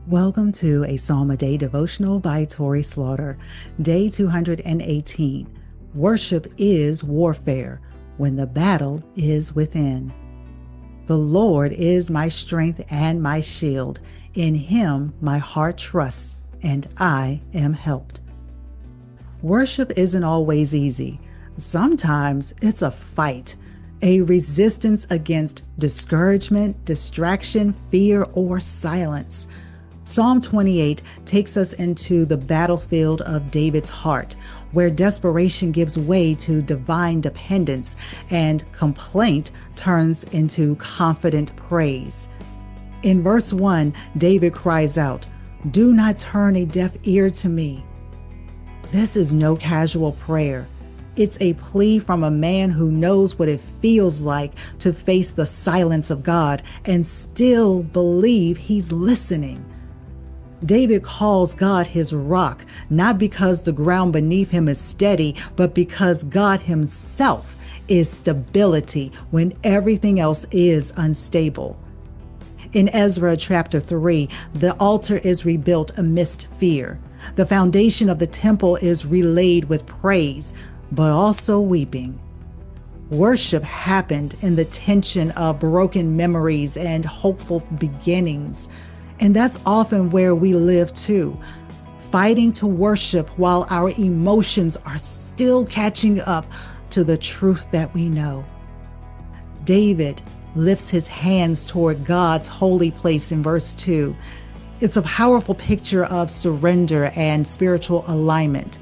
Welcome to a Psalm a Day devotional by Torrie Slaughter, day 218. Worship is warfare when the battle is within. The Lord is my strength and my shield. In him my heart trusts, and I am helped. Worship isn't always easy. Sometimes it's a fight, a resistance against discouragement, distraction, fear, or silence. Psalm 28 takes us into the battlefield of David's heart, where desperation gives way to divine dependence and complaint turns into confident praise. In verse 1, David cries out, "Do not turn a deaf ear to me." This is no casual prayer. It's a plea from a man who knows what it feels like to face the silence of God and still believe he's listening. David calls God his rock, not because the ground beneath him is steady, but because God himself is stability when everything else is unstable. In Ezra chapter 3, the altar is rebuilt amidst fear. The foundation of the temple is relaid with praise, but also weeping. Worship happened in the tension of broken memories and hopeful beginnings. And that's often where we live too, fighting to worship while our emotions are still catching up to the truth that we know. David lifts his hands toward God's holy place in verse 2. It's a powerful picture of surrender and spiritual alignment.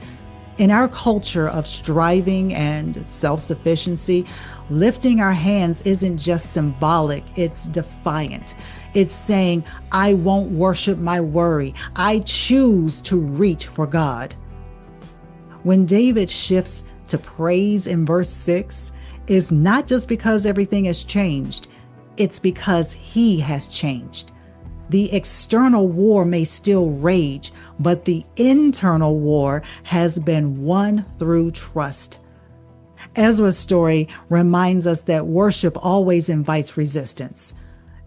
In our culture of striving and self-sufficiency, lifting our hands isn't just symbolic, it's defiant. It's saying, I won't worship my worry. I choose to reach for God. When David shifts to praise in verse 6, it's not just because everything has changed, it's because he has changed. The external war may still rage, but the internal war has been won through trust. Ezra's story reminds us that worship always invites resistance.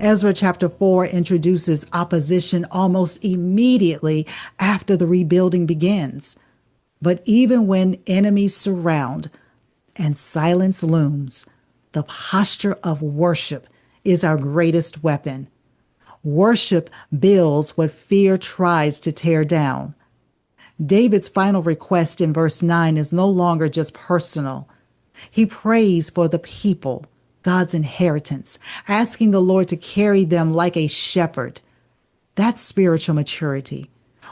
Ezra chapter 4 introduces opposition almost immediately after the rebuilding begins. But even when enemies surround and silence looms, the posture of worship is our greatest weapon. Worship builds what fear tries to tear down. David's final request in verse 9 is no longer just personal. He prays for the people, God's inheritance, asking the Lord to carry them like a shepherd. That's spiritual maturity,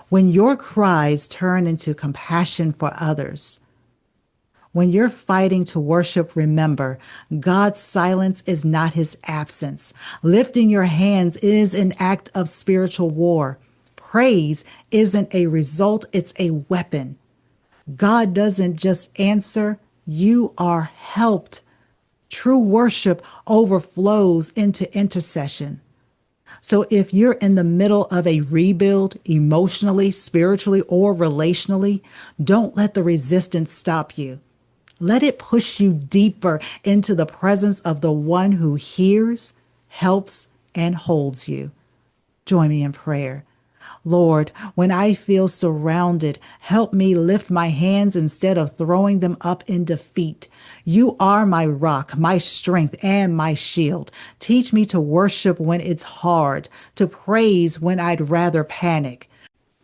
when your cries turn into compassion for others. When you're fighting to worship, remember, God's silence is not his absence. Lifting your hands is an act of spiritual war. Praise isn't a result, it's a weapon. God doesn't just answer, you are helped. True worship overflows into intercession. So if you're in the middle of a rebuild, emotionally, spiritually, or relationally, don't let the resistance stop you. Let it push you deeper into the presence of the one who hears, helps, and holds you. Join me in prayer. Lord, when I feel surrounded, help me lift my hands instead of throwing them up in defeat. You are my rock, my strength, and my shield. Teach me to worship when it's hard, to praise when I'd rather panic.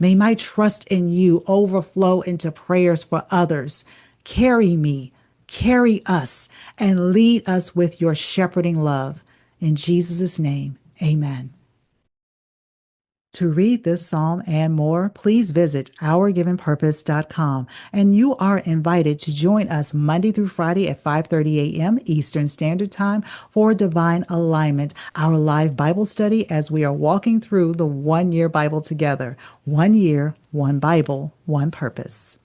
May my trust in you overflow into prayers for others. Carry me, carry us, and lead us with your shepherding love. In Jesus' name, amen. To read this psalm and more, please visit ourgivenpurpose.com, and you are invited to join us Monday through Friday at 5:30 a.m. Eastern Standard Time for Divine Alignment, our live Bible study as we are walking through the 1 year Bible together. 1 year, one Bible, one purpose.